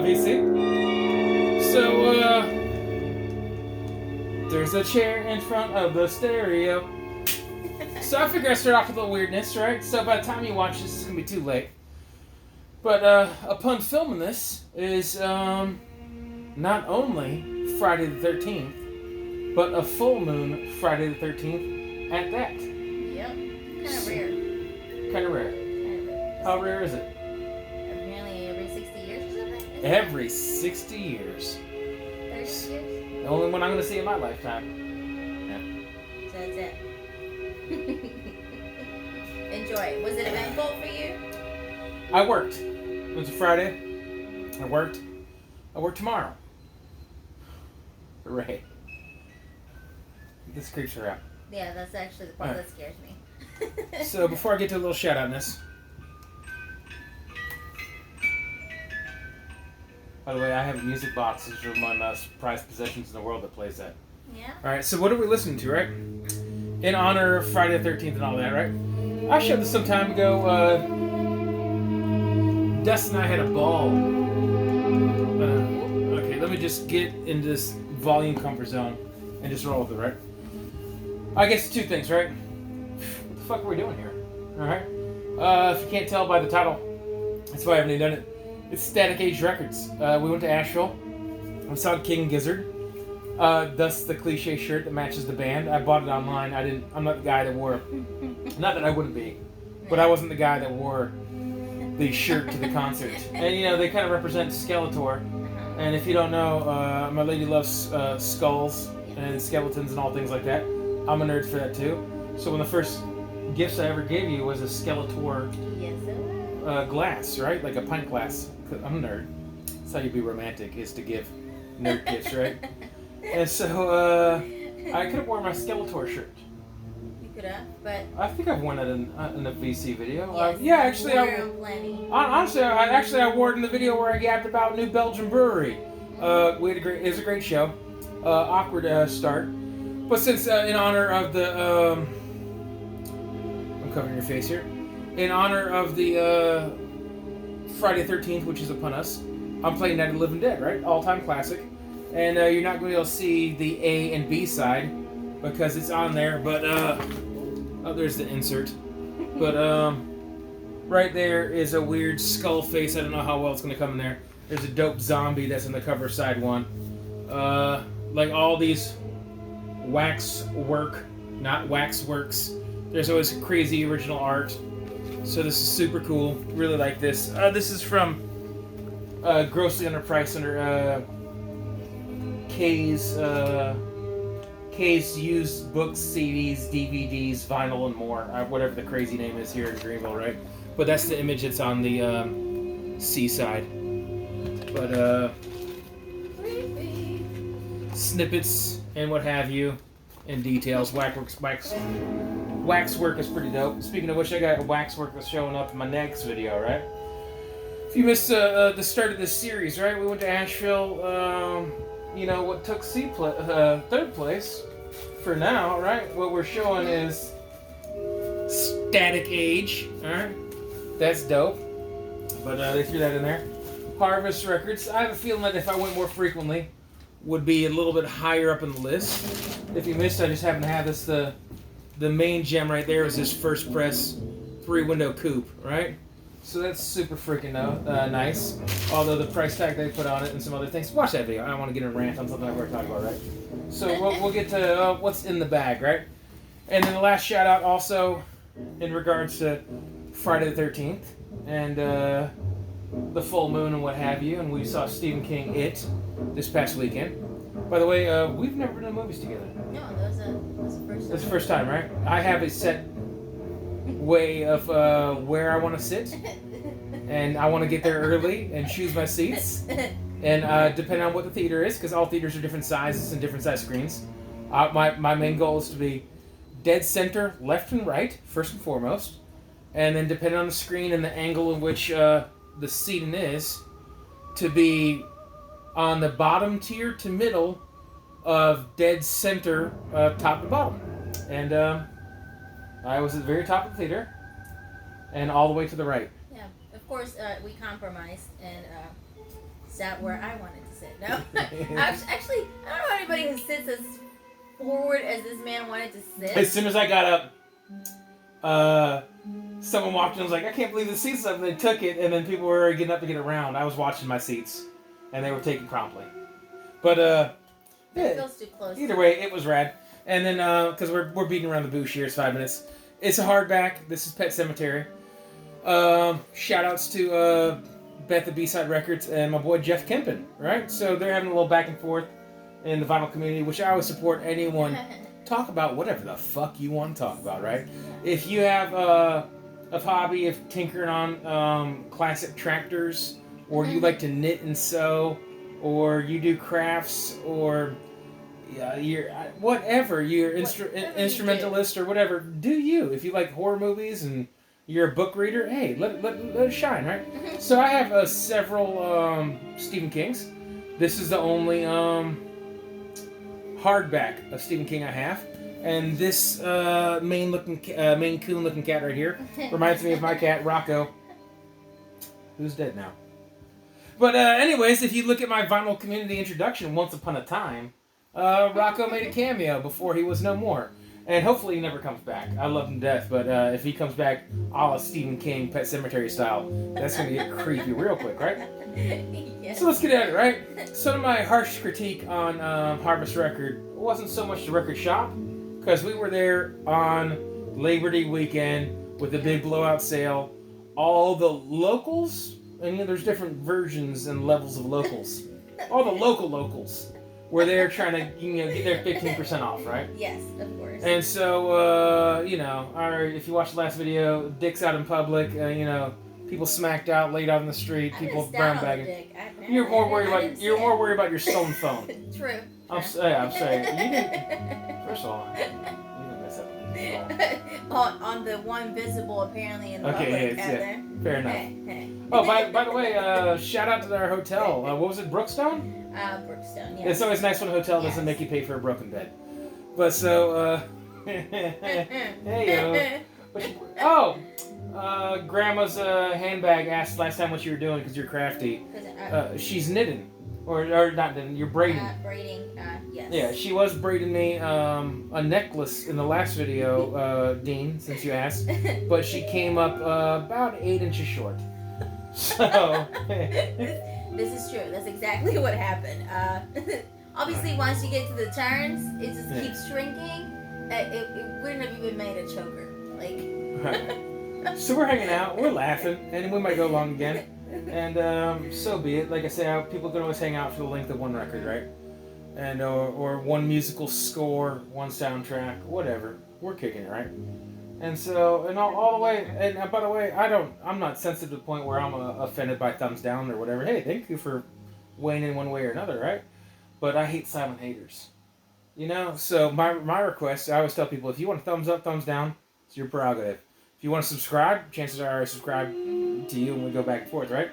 VC. So, there's a chair in front of the stereo. So I figure I start off with a little weirdness, right? So by the time you watch this, it's going to be too late. But upon filming this is not only Friday the 13th, but a full moon Friday the 13th at that. Yep. Kind of rare. Kind of rare. How rare is it? Apparently every 60 years or something? Every 60 years. 30 years? The only one I'm going to see in my lifetime. Yeah. So that's it. Enjoy. Was it eventful for you? I worked. It was a Friday. I worked. I work tomorrow. Hooray. This creeps her out. Yeah, that's actually the part that scares me. So before I get to a little shout out in this. By the way, I have a music box. This is one of my most prized possessions in the world that plays that. Yeah. Alright, so what are we listening to, right? In honor of Friday the 13th and all that, right? I showed this some time ago. Dustin and I had a ball. Okay, let me just get into this volume comfort zone and just roll with it, right? I guess two things, right? What the fuck are we doing here? Alright? If you can't tell by the title, that's why I haven't even done it. It's Static Age Records. We went to Asheville. We saw King Gizzard. Thus the cliche shirt that matches the band. I bought it online. I'm not the guy that wore... Not that I wouldn't be. But I wasn't the guy that wore the shirt to the concert. And, you know, they kind of represent Skeletor. And if you don't know, my lady loves skulls and skeletons and all things like that. I'm a nerd for that too. So one of the first gifts I ever gave you was a Skeletor glass, right? Like a pint glass. I'm a nerd. That's how you be romantic, is to give nerd gifts, right? And so I could have worn my Skeletor shirt. You could have, but... I think I've worn that in a VC video. Yes, yeah, actually, honestly, I wore it in the video where I gapped about New Belgium Brewery. It was a great show. Awkward start. But since, in honor of the... I'm covering your face here. In honor of the Friday 13th, which is upon us, I'm playing Night of the Living Dead, right? All-time classic. And you're not going to be able to see the A and B side because it's on there, but oh, there's the insert. But right there is a weird skull face. I don't know how well it's going to come in there. There's a dope zombie that's in the cover side one. Like all these waxworks. There's always crazy original art. So this is super cool. Really like this. This is from grossly underpriced under K's used books, CDs, DVDs, vinyl, and more. Whatever the crazy name is here in Greenville, right? But that's the image that's on the seaside. But snippets and what have you, and details. Waxwork is pretty dope. Speaking of which, I got waxwork that's showing up in my next video, right? If you missed the start of this series, right? We went to Asheville. You know what took third place for now, right? What we're showing is Static Age. All right, that's dope. But they threw that in there. Harvest Records. I have a feeling that if I went more frequently, would be a little bit higher up in the list. If you missed, I just happen to have this. The main gem right there is this first press 3-window coupe, right? So that's super freaking nice. Although the price tag they put on it and some other things. Watch that video. I don't want to get in a rant on something I've already talked about, right? So we'll get to what's in the bag, right? And then the last shout out also in regards to Friday the 13th and the full moon and what have you. And we saw Stephen King It this past weekend. By the way, we've never been to movies together. No, that was the first time. That's the first time, right? I have a set way of where I want to sit, and I want to get there early and choose my seats. And depending on what the theater is, because all theaters are different sizes and different size screens, my main goal is to be dead center, left and right, first and foremost, and then depending on the screen and the angle in which the seating is, to be on the bottom tier to middle of dead center, top to bottom. And I was at the very top of the theater and all the way to the right. Yeah, of course, we compromised and sat where I wanted to sit. No, actually, I don't know anybody who sits as forward as this man wanted to sit. As soon as I got up, someone walked in and was like, I can't believe the seat's up. And they took it, and then people were getting up to get around. I was watching my seats, and they were taken promptly. But, it feels too close. Either way, it was rad. And then, because we're beating around the bush here, it's 5 minutes. It's a hardback. This is Pet Sematary. Shout outs to Beth at B-Side Records and my boy Jeff Kempen, right? So they're having a little back and forth in the vinyl community, which I always support anyone. Talk about whatever the fuck you want to talk about, right? If you have a hobby of tinkering on classic tractors, or you like to knit and sew, or you do crafts, or you're whatever, you're instrumentalist or whatever, do you. If you like horror movies and you're a book reader, hey, let it shine, right? So I have several Stephen Kings. This is the only hardback of Stephen King I have. And this Maine Coon looking cat right here reminds me of my cat, Rocco, who's dead now. But anyways, if you look at my vinyl community introduction, Once Upon a Time, Rocco made a cameo before he was no more. And hopefully he never comes back. I love him to death, but if he comes back a la Stephen King, Pet Sematary style, that's going to get creepy real quick, right? Yes. So let's get at it, right? So my harsh critique on Harvest Record wasn't so much the record shop, because we were there on Labor Day weekend with the big blowout sale. All the locals, and there's different versions and levels of locals. All the locals were there trying to get their 15% off, right? Yes, of course. And so, if you watched the last video, dicks out in public, people smacked out, laid out in the street, people brown bagging. You're more worried about your stolen phone. True. I'm saying you didn't. First of all, you didn't mess up. on the one visible apparently in the public. Yeah, fair enough. Oh, by the way, shout out to our hotel. What was it, Brookstone? Brookstone, yes. It's always nice when a hotel doesn't make you pay for a broken bed. But so, hey yo. Grandma's handbag asked last time what you were doing because you're crafty. She's knitting. Or not knitting, you're braiding. Braiding, yes. Yeah, she was braiding me a necklace in the last video, Dean, since you asked. But she came up about 8 inches short. So... This is true. That's exactly what happened. Obviously, once you get to the turns, it just keeps shrinking. It wouldn't have even made a choker. So we're hanging out, we're laughing, and we might go along again. And so be it. Like I say, people can always hang out for the length of one record, right? And or one musical score, one soundtrack, whatever. We're kicking it, right? And so, and all the way, and by the way, I'm not sensitive to the point where I'm offended by thumbs down or whatever. Hey, thank you for weighing in one way or another, right? But I hate silent haters. So my request, I always tell people, if you want a thumbs up, thumbs down, it's your prerogative. If you want to subscribe, chances are I subscribe to you and we go back and forth, right?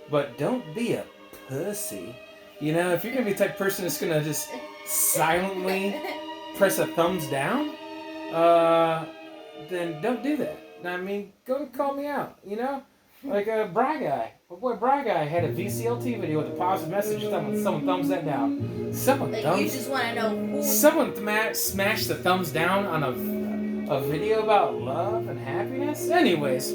But don't be a pussy. If you're going to be the type of person that's going to just silently press a thumbs down, then don't do that. I mean, go and call me out, Like Bry Guy. My boy Bry Guy had a VCLT video with a positive message. Someone thumbs that down. You just want to know who... Someone smashed the thumbs down on a video about love and happiness? Anyways.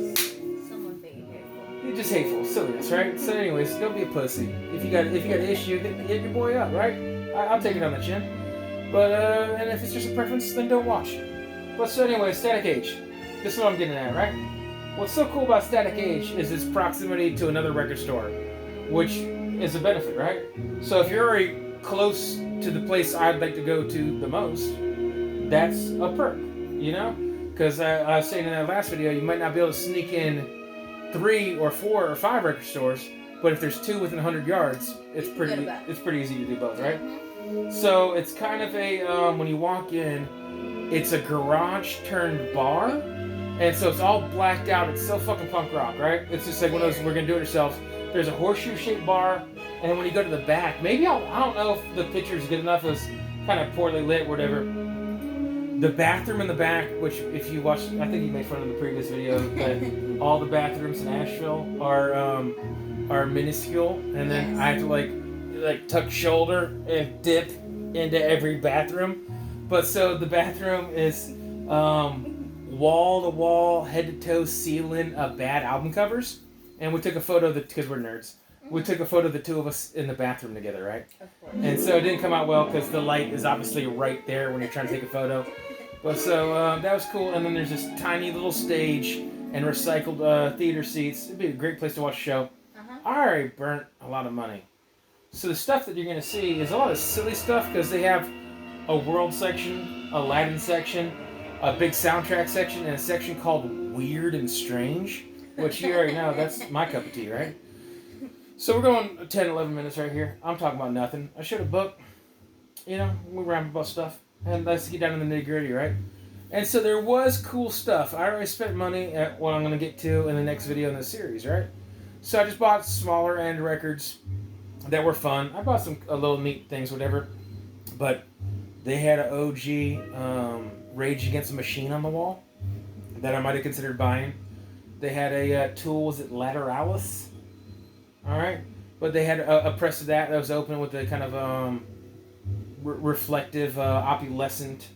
Someone being hateful. You're just hateful. Silliness, right? So anyways, don't be a pussy. If you got an issue, get your boy up, right? I'll take it on the chin. But, and if it's just a preference, then don't watch. But so anyway, Static Age. This is what I'm getting at, right? What's so cool about Static Age is its proximity to another record store, which is a benefit, right? So if you're already close to the place I'd like to go to the most, that's a perk, Because I was saying in that last video, you might not be able to sneak in 3 or 4 or 5 record stores, but if there's 2 within 100 yards, it's pretty easy to do both, right? So it's kind of a when you walk in, it's a garage turned bar, and so it's all blacked out. It's so fucking punk rock, right? It's just like one of those, we're gonna do it ourselves. There's a horseshoe shaped bar, and then when you go to the back, maybe I don't know if the picture's good enough. It's kind of poorly lit, whatever. The bathroom in the back, which if you watch, I think you made fun of the previous video, that all the bathrooms in Asheville are are minuscule, and then I have to like tuck shoulder and dip into every bathroom. But so the bathroom is wall to wall, head to toe ceiling of bad album covers, and we took a photo of the because we're nerds. We took a photo of the two of us in the bathroom together, right? Of course. And so it didn't come out well because the light is obviously right there when you're trying to take a photo. But so that was cool. And then there's this tiny little stage and recycled theater seats. It'd be a great place to watch a show. I already burnt a lot of money. So the stuff that you're going to see is a lot of silly stuff because they have a world section, a Latin section, a big soundtrack section, and a section called Weird and Strange, which you already know, that's my cup of tea, right? So we're going 10, 11 minutes right here. I'm talking about nothing. I should have booked, we ramble about stuff. And let's get down to the nitty gritty, right? And so there was cool stuff. I already spent money at what I'm going to get to in the next video in this series, right? So I just bought smaller end records that were fun. I bought a little neat things, whatever. But they had an OG Rage Against the Machine on the wall that I might have considered buying. They had a Tool, was it Lateralis? All right, but they had a press of that was open with the kind of reflective, opalescent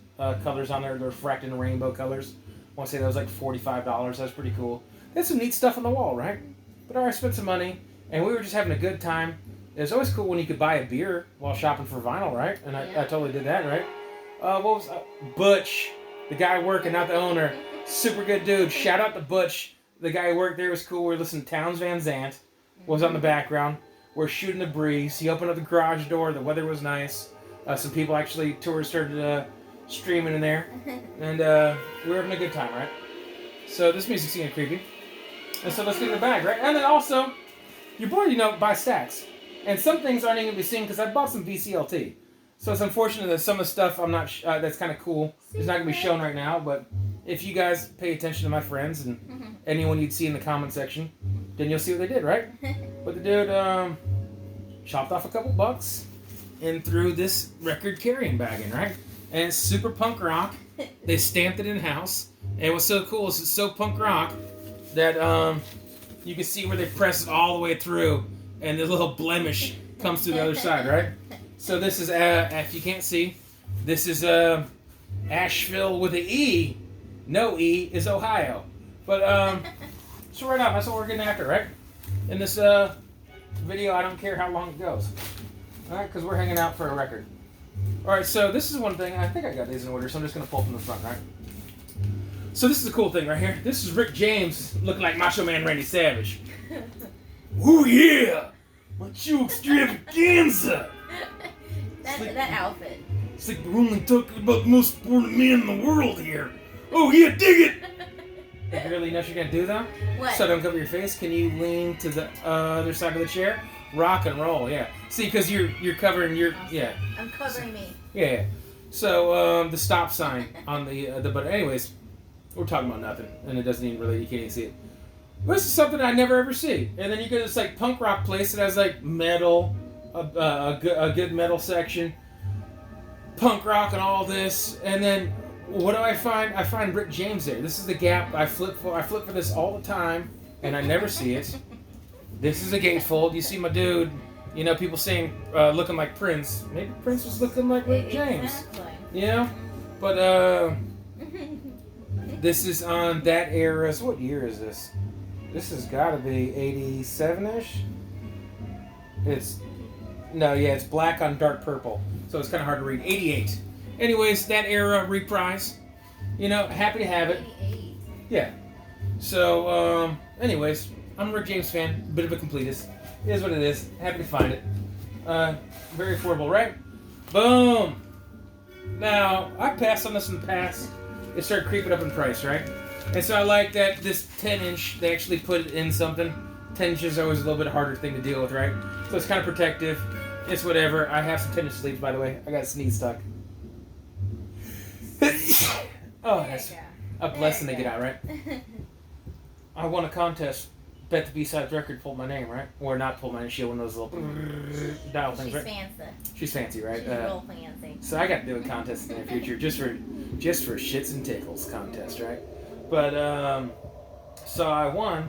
colors on there. The refracting rainbow colors. I want to say that was like $45. That was pretty cool. They had some neat stuff on the wall, right? But I spent some money, and we were just having a good time. It was always cool when you could buy a beer while shopping for vinyl, right? And I totally did that, right? What was Butch, the guy working, not the owner. Super good dude. Shout out to Butch. The guy who worked there was cool. We were listening to Towns Van Zandt. Was on the background. We're shooting the breeze. He opened up the garage door. The weather was nice. Some people actually, tourists started streaming in there. And we were having a good time, right? So this music's getting creepy. And so let's get in the bag, right? And then also, your boy, buys stacks. And some things aren't even going to be seen because I bought some VCLT. So it's unfortunate that some of the stuff I'm not that's kind of cool is not going to be shown right now. But if you guys pay attention to my friends and anyone you'd see in the comment section, then you'll see what they did, right? But the dude chopped off a couple bucks and threw this record carrying bag in, right? And it's super punk rock. They stamped it in-house. And what's so cool is it's so punk rock that you can see where they press it all the way through and the little blemish comes through the other side, right? So this is, if you can't see, this is Asheville with an E. No E is Ohio. But, so right on, that's what we're getting after, right? In this video, I don't care how long it goes. Alright, because we're hanging out for a record. Alright, so this is one thing, I think I got these in order, so I'm just going to pull from the front, right? So this is the cool thing right here. This is Rick James looking like Macho Man Randy Savage. Ooh yeah! Macho extravaganza! That outfit. It's like we're only talking about the most important man in the world here. Oh yeah, dig it! Hey, you really know what you're gonna do though? What? So don't cover your face. Can you lean to the other side of the chair? Rock and roll, yeah. See, because you're covering your I'm covering me. Yeah. So the stop sign on the but anyways, we're talking about nothing, and it doesn't even really you can't even see it. This is something I never ever see. And then you go to this like punk rock place that has like metal, a good metal section, punk rock and all this, and then what do I find? I find Rick James there. This is the gap I flip for this all the time, and I never see it. This is a gatefold. You see my dude. People saying looking like Prince. Maybe Prince was looking like Rick James. Exactly. But this is on that era. So what year is this? This has got to be 87-ish. It's black on dark purple, so it's kind of hard to read. 88. Anyways, that era reprise. Happy to have it. 88. Yeah. So, anyways, I'm a Rick James fan. Bit of a completist. It is what it is. Happy to find it. Very affordable, right? Boom. Now, I passed on this in the past. It started creeping up in price, right? And so I like that this 10-inch, they actually put it in something. 10 inches is always a little bit harder thing to deal with, right? So it's kind of protective. It's whatever. I have some 10-inch sleeves, by the way. I got a sneeze stuck. Oh, that's a blessing to get out, right? I won a contest. Bet the B-Sides record pulled my name, right? Or not pulled my name. She had one of those little dial things, right? She's fancy. She's fancy, right? She's real fancy. So I got to do a contest in the future just for shits and tickles contest, right? But so I won,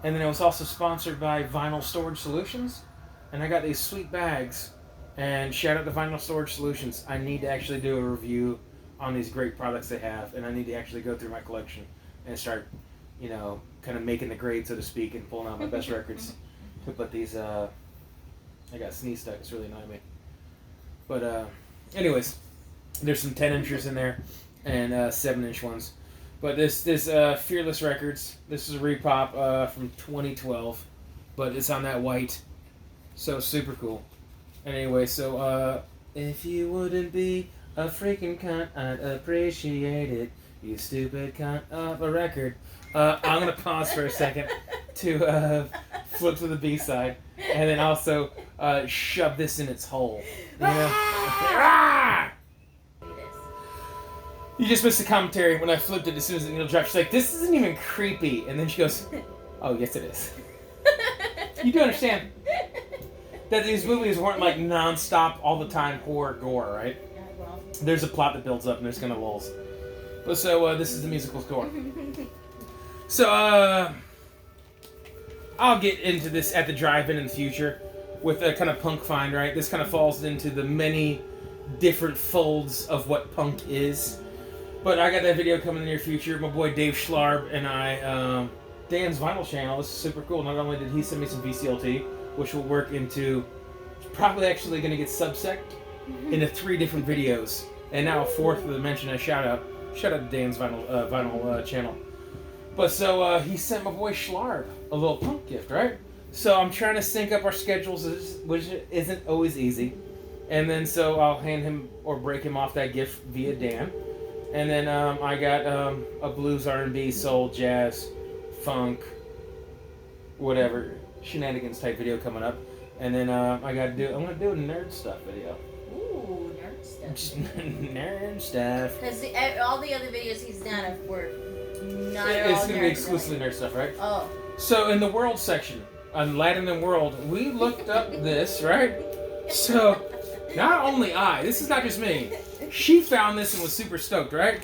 And then it was also sponsored by Vinyl Storage Solutions. And I got these sweet bags. And shout out to Vinyl Storage Solutions. I need to actually do a review on these great products they have. And I need to actually go through my collection and start, kind of making the grade, so to speak, and pulling out my best records to put these, I got sneeze stuck, it's really annoying me. But, anyways, there's some 10-inchers in there and 7-inch ones. But this Fearless Records, this is a repop from 2012, but it's on that white, so super cool. And anyway, so if you wouldn't be a freaking cunt, I'd appreciate it. You stupid cunt of a record. I'm going to pause for a second to flip to the B-side and then also shove this in its hole. You know? You just missed the commentary when I flipped it as soon as the needle dropped. She's like, this isn't even creepy. And then she goes, oh, yes it is. You do understand that these movies weren't like non-stop all the time horror gore, right? There's a plot that builds up and there's kind of lulls. But so this is the musical score. So I'll get into this at the drive-in the future with a kind of punk find, right? This kind of falls into the many different folds of what punk is. But I got that video coming in the near future. My boy Dave Schlarb and I, Dan's Vinyl channel. This is super cool. Not only did he send me some VCLT, which will work into, probably actually going to get subsect into 3 different videos. And now a 4th of the mention a shout out. Shout out to Dan's Vinyl channel. But so he sent my boy Schlarb a little punk gift, right? So I'm trying to sync up our schedules, which isn't always easy. And then so I'll hand him or break him off that gift via Dan. And then I got a blues, R&B, soul, jazz, funk, whatever, shenanigans type video coming up. And then I'm gonna do a nerd stuff video. Ooh, nerd stuff. Just nerd stuff. Because all the other videos he's done were not at all It's gonna be exclusively nerd stuff, right? Oh. So in the world section, on Latin and World, we looked up this, right? So not only this is not just me. She found this and was super stoked, right?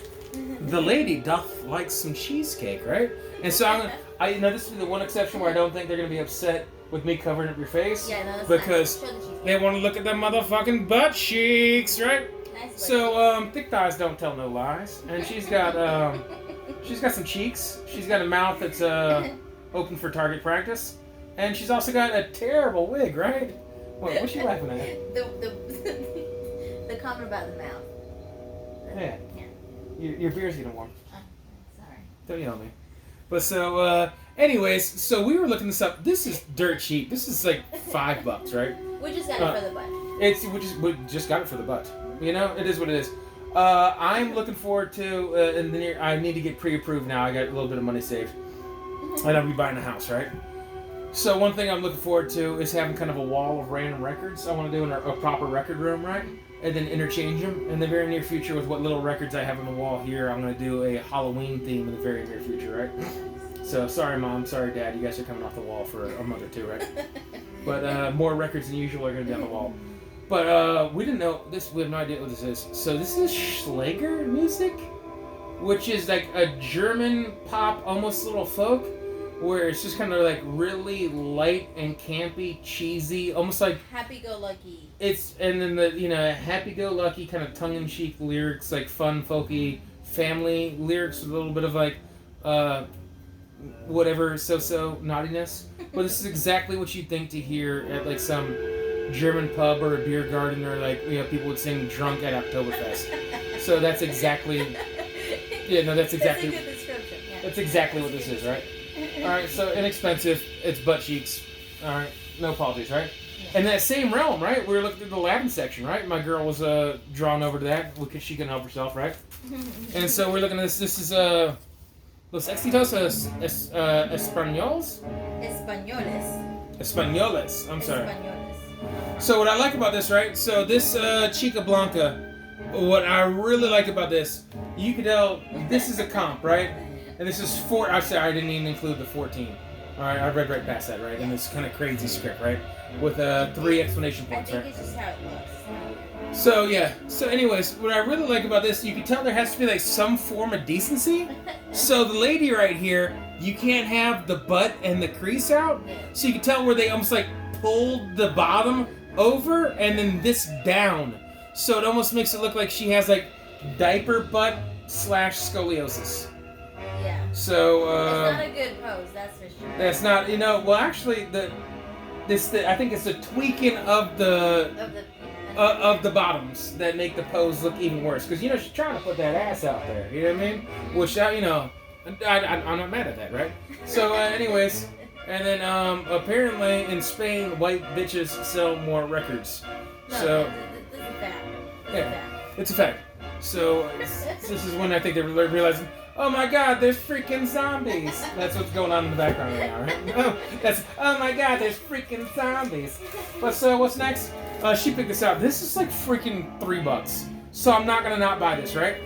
The lady doth like some cheesecake, right? And so this is the one exception where I don't think they're gonna be upset with me covering up your face. Yeah, no, that's because fine. Show the cheesecake. they want to look at the motherfucking butt cheeks, right? Nice. So thick thighs don't tell no lies, and she's got some cheeks. She's got a mouth that's open for target practice, and she's also got a terrible wig, right? What's she laughing at? The comment about the mouth. Yeah. Your beer's getting warm. Sorry. Don't yell at me. But so, anyways, so we were looking this up. This is dirt cheap. This is like $5, right? We just got it for the butt. We just got it for the butt. You know, it is what it is. I'm looking forward to in the near. I need to get pre-approved now. I got a little bit of money saved, and I'll be buying a house, right? So one thing I'm looking forward to is having kind of a wall of random records. I want to do a proper record room, right? And then interchange them. In the very near future, with what little records I have on the wall here, I'm going to do a Halloween theme in the very near future, right? So sorry, Mom, sorry, Dad, you guys are coming off the wall for a month or 2, right? But more records than usual are going to be on the wall. But we didn't know this. We have no idea what this is. So this is Schlager music, which is like a German pop, almost little folk, where it's just kind of like really light and campy, cheesy, almost like happy-go-lucky. And then the happy-go-lucky kind of tongue-in-cheek lyrics, like fun, folky, family lyrics with a little bit of like whatever so-so naughtiness. But this is exactly what you'd think to hear at like some German pub or a beer garden, or like people would sing drunk at Oktoberfest. So that's exactly that's exactly That's a good description. Yeah. That's exactly what this is, right? All right, so inexpensive. It's butt cheeks. All right, no apologies, right? Yeah. In that same realm, right? We were looking at the Latin section, right? My girl was drawn over to that because she can help herself, right? And so we're looking at this. This is Los Éxitos Españoles. Españoles. I'm sorry. Españoles. So what I like about this, right? So this Chica Blanca, what I really like about this, you can tell this is a comp, right? And this is I didn't even include the 14. All right, I read right past that, right? And this kind of crazy script, right? With 3 exclamation points, right? I think it's just how it looks. So yeah. So anyways, what I really like about this, you can tell there has to be like some form of decency. So the lady right here, you can't have the butt and the crease out. Yeah. So you can tell where they almost like pulled the bottom over and then this down. So it almost makes it look like she has like diaper butt / scoliosis. Yeah. So it's not a good pose, that's for sure. that's not, well actually I think it's the tweaking of the bottoms that make the pose look even worse. Because, she's trying to put that ass out there. You know what I mean? Which, I'm not mad at that, right? So, anyways, and then apparently in Spain, white bitches sell more records. No, So, this is a fact. it's a fact. So, this is when I think they're realizing, oh my god, there's freaking zombies. That's what's going on in the background right now, right? Oh my god, there's freaking zombies. But so, what's next? She picked this out. This is like freaking $3. So I'm not gonna not buy this, right?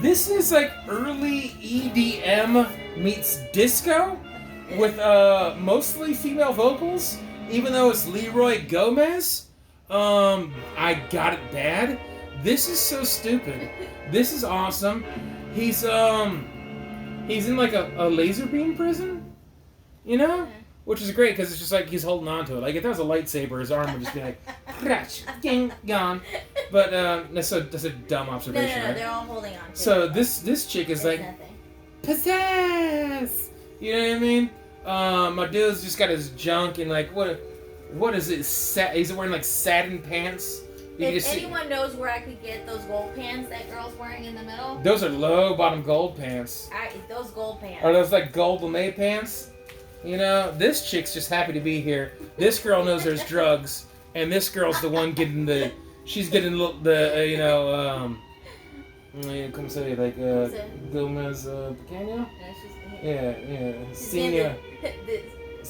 This is like early EDM meets disco with mostly female vocals, even though it's Leroy Gomez. I got it bad. This is so stupid. This is awesome. He's in like a laser beam prison, which is great because it's just like he's holding on to it. Like if that was a lightsaber, his arm would just be like, crash, ding, gone. But that's a dumb observation, No, right? they're all holding on to So it. this chick is like, Nothing. possess. You know what I mean? My dude's just got his junk and like what is it? He's wearing like satin pants. If anyone knows where I could get those gold pants that girl's wearing in the middle, Those are low bottom gold pants. those gold pants. Are those like gold lame pants? This chick's just happy to be here. This girl knows there's drugs, and this girl's the one getting she's getting como se dice, like Gomez Pequeño? Yeah, Senior.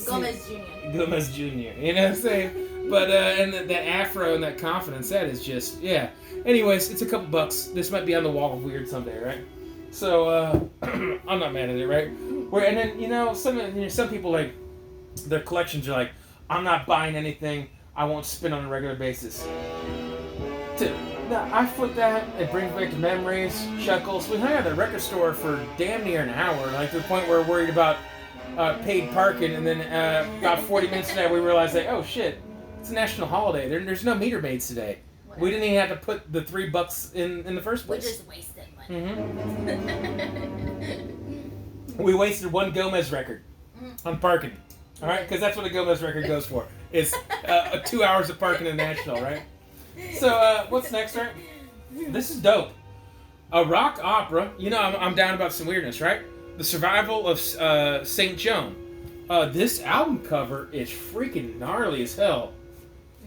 Gomez Jr. Gomez Jr. You know what I'm saying? But and that afro and that confidence, that is just Anyways, it's a couple bucks. This might be on the wall of weird someday, right? So I'm not mad at it, right? And then some people like their collections are like, I'm not buying anything I won't spend on a regular basis. I flip that. It brings back the memories, chuckles. We hung out at the record store for damn near an hour, like to the point where we're worried about paid parking, and then about 40 minutes into that we realized like, oh shit, it's a national holiday. There's no meter maids today. Whatever. We didn't even have to put the $3 in the first place. We just wasted money. Mm-hmm. We wasted one Gomez record on parking. All right, because that's what a Gomez record goes for. It's 2 hours of parking in National, right? So what's next, right? This is dope. A rock opera. I'm down about some weirdness, right? The Survival of St. Joan. This album cover is freaking gnarly as hell.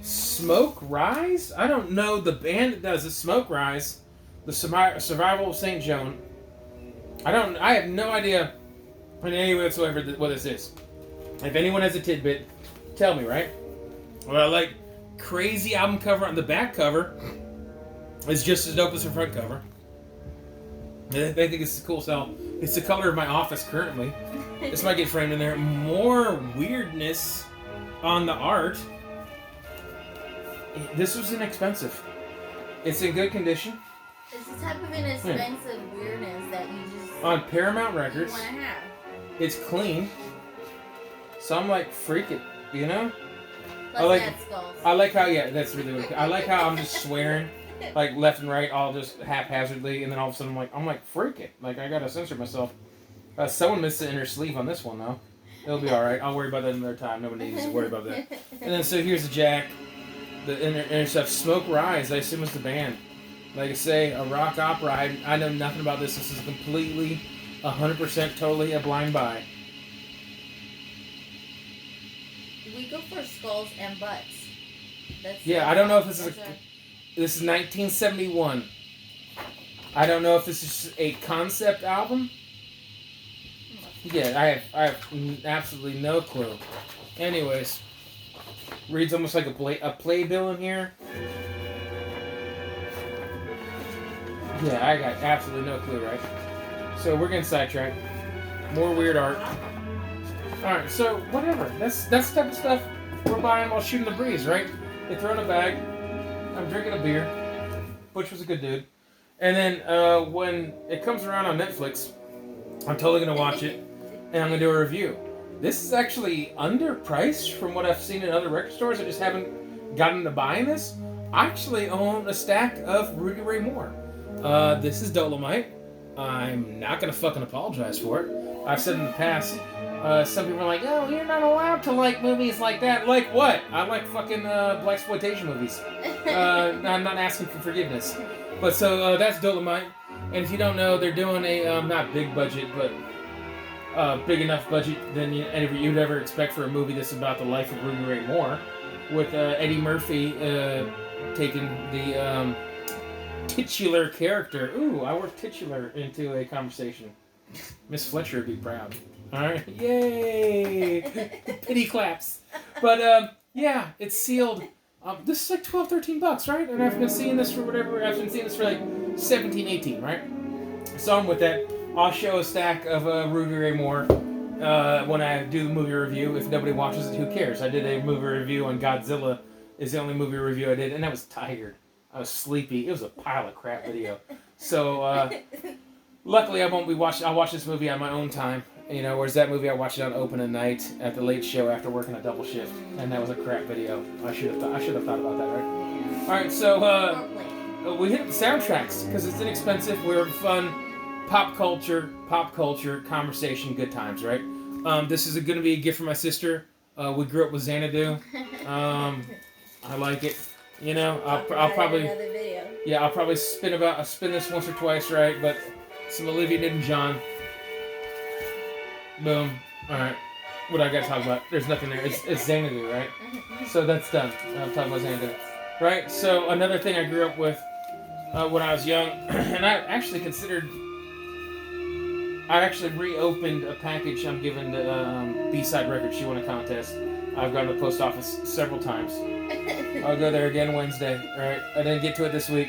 Smoke Rise? I don't know the band that does it. Smoke Rise. The Survival of St. Joan. I have no idea in any way whatsoever what this is. If anyone has a tidbit, tell me, right? Well, like, crazy album cover on the back cover is just as dope as the front cover. I think it's cool. So it's the color of my office currently. This might get framed in there. More weirdness on the art. This was inexpensive. It's in good condition. It's the type of inexpensive weirdness that you just on Paramount Records. want to have. It's clean. So I'm like, freak it, Plus I like how that's really good. I like how I'm just swearing like left and right, all just haphazardly, and then all of a sudden I'm like, freak it. Like I gotta censor myself. Someone missed the inner sleeve on this one though. It'll be all right. I'll worry about that another time. Nobody needs to worry about that. And then so here's the jack, the inner stuff. Smoke Rise. I assume it's the band. Like I say, a rock opera. I know nothing about this. This is completely, 100%, totally a blind buy. We go for skulls and butts. I don't know if this is this is 1971. I don't know if this is a concept album. Yeah, I have absolutely no clue. Anyways, reads almost like a playbill in here. Yeah, I got absolutely no clue, right? So we're getting sidetracked. More weird art. Alright, so whatever. That's the type of stuff we're buying while shooting the breeze, right? They throw in a bag. I'm drinking a beer. Butch was a good dude. And then when it comes around on Netflix, I'm totally going to watch it. and I'm going to do a review. This is actually underpriced from what I've seen in other record stores. I just haven't gotten to buying this. I actually own a stack of Rudy Ray Moore. This is Dolomite. I'm not going to fucking apologize for it. I've said in the past, some people are like, oh, you're not allowed to like movies like that. Like what? I like fucking blaxploitation movies. I'm not asking for forgiveness. But so that's Dolomite. And if you don't know, they're doing a, not big budget, but big enough budget than you'd ever expect for a movie that's about the life of Rudy Ray Moore, with Eddie Murphy taking the titular character. Ooh, I worked titular into a conversation. Miss Fletcher would be proud. Alright, yay! Pity claps. But, yeah, it's sealed. This is like $12, $13, right? And I've been seeing this for whatever, I've been seeing this for like 17, 18, right? So I'm with that. I'll show a stack of Rudy Ray Moore when I do the movie review. If nobody watches it, who cares? I did a movie review on Godzilla. Is the only movie review I did, and I was tired. I was sleepy. It was a pile of crap video. So, luckily I won't be watching. I'll watch this movie on my own time. You know, whereas that movie I watched it on open at night at the late show after working a double shift, and that was a crap video. I should have thought about that, right? All right, so we hit the soundtracks because it's inexpensive. We're fun, pop culture, conversation, good times, right? This is going to be a gift from my sister. We grew up with Xanadu. I like it. You know, I'll probably I'll probably spin this once or twice, right? But some Olivia Newton-John. Boom. All right. What I got to talk about? There's nothing there. It's Xanadu, right? So that's done. I'm talking about Xanadu, right? So another thing I grew up with when I was young, and I actually reopened a package I'm giving to B-Side Records. She won a contest. I've gone to the post office several times. I'll go there again Wednesday. All right. I didn't get to it this week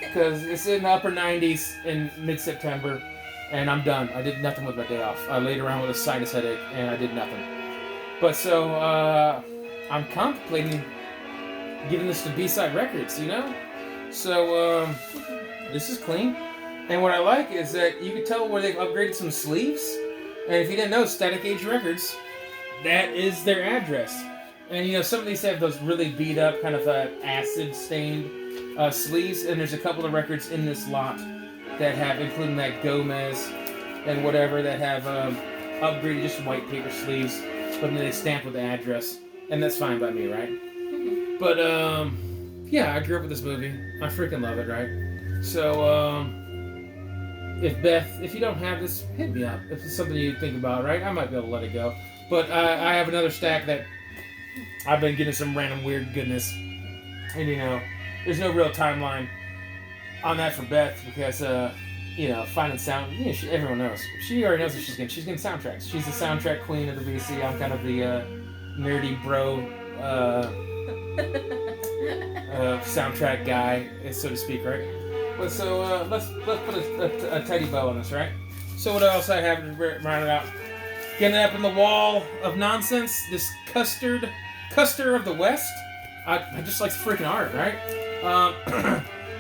because it's in the upper 90s in mid-September. And I'm done. I did nothing with my day off. I laid around with a sinus headache, and I did nothing. But so, I'm contemplating giving this to B-Side Records, you know? So, this is clean. And what I like is that you can tell where they've upgraded some sleeves. And if you didn't know, Static Age Records, that is their address. And, you know, some of these have those really beat up, kind of acid-stained sleeves. And there's a couple of records in this lot that have, including that Gomez and whatever, that have upgraded just white paper sleeves, but then they stamp with the address, and that's fine by me, right? But yeah, I grew up with this movie. I freaking love it, right? So if you don't have this, hit me up. If it's something you think about, right? I might be able to let it go. But I have another stack that I've been getting some random weird goodness, and you know, there's no real timeline on that for Beth because, you know, finding sound, you know, everyone knows. She already knows what she's getting. She's getting soundtracks. She's the soundtrack queen of the VC. I'm kind of the nerdy bro soundtrack guy, so to speak, right? But so let's put a tidy bow on this, right? So what else I have to round it out? Getting up in the wall of nonsense. This Custer of the West. I just like the freaking art, right?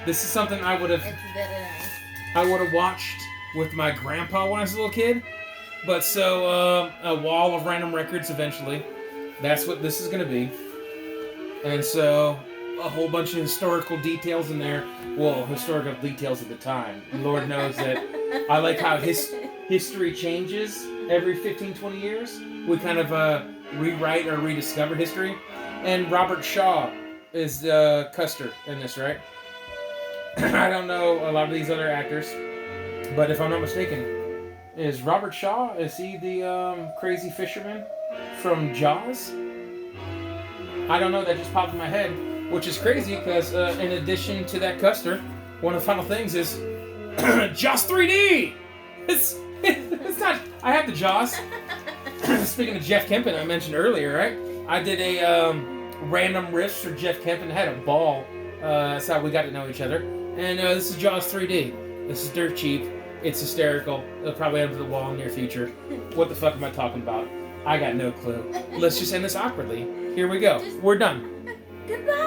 This is something I would have watched with my grandpa when I was a little kid. But so, a wall of random records eventually. That's what this is going to be. And so, a whole bunch of historical details in there. Well, historical details at the time. Lord knows that I like how history changes every 15, 20 years. We kind of rewrite or rediscover history. And Robert Shaw is Custer in this, right? I don't know a lot of these other actors, but if I'm not mistaken, is Robert Shaw, is he the crazy fisherman from Jaws? I don't know, that just popped in my head, which is crazy because in addition to that Custer, one of the final things is Jaws 3D! It's not, I have the Jaws. Speaking of Jeff Kempen, I mentioned earlier, right? I did a random riffs for Jeff Kempen, had a ball. That's how we got to know each other. And this is Jaws 3D. This is dirt cheap. It's hysterical. It'll probably end up to the wall in the near future. What the fuck am I talking about? I got no clue. Let's just end this awkwardly. Here we go. We're done. Goodbye.